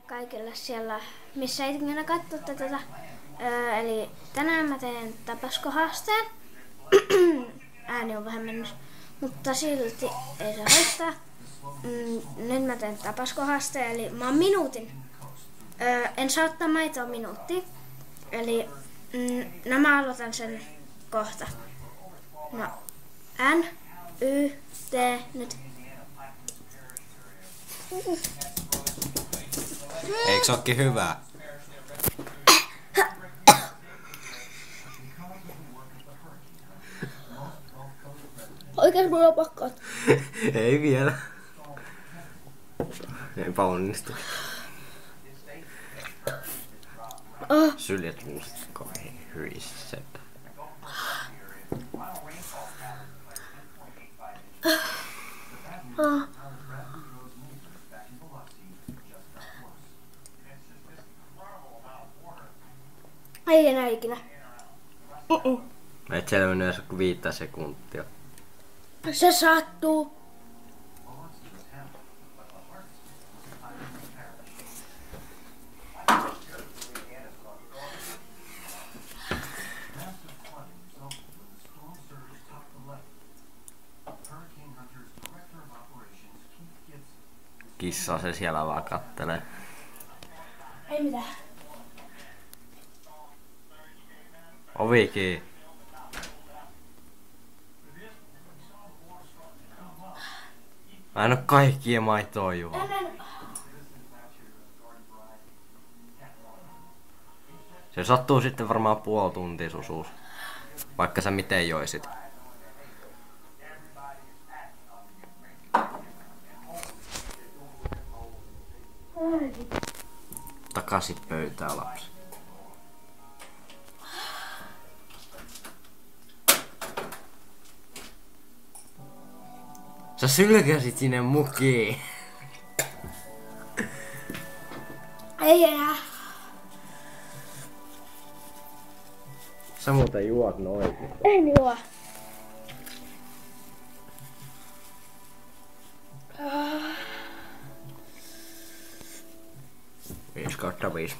Kaikille siellä, missä ei ikinä katso tätä. Eli tänään mä teen tapaskohaasteen. Ääni on vähän mennyt, mutta silti ei saa haittaa. Nyt mä teen tapaskohaasteen, eli mä oon minuutin. En saa ottaa maitoa minuuttia. Eli mä aloitan sen kohta. No, N, Y, T, nyt. Eikö se ookin hyvää? Oikein mulla on pakko. Ei vielä. Eipä onnistu. Syljet mustikko ei hyisset. Ei enää ikinä. Et siellä mennyt edes 5 sekuntia. Se sattuu. Kissa se siellä vaan kattelee. Ei mitään. Ovi kiinni. Mä en oo kaikkia maitoa juo. Se sattuu sitten varmaan puoli tuntia susuus. Vaikka sä miten joisit. Takaisin pöytään, lapsi. Sä sylkäsit sinne mukiin. Ei enää. Sä muuten juot noin. En juo. 5/5.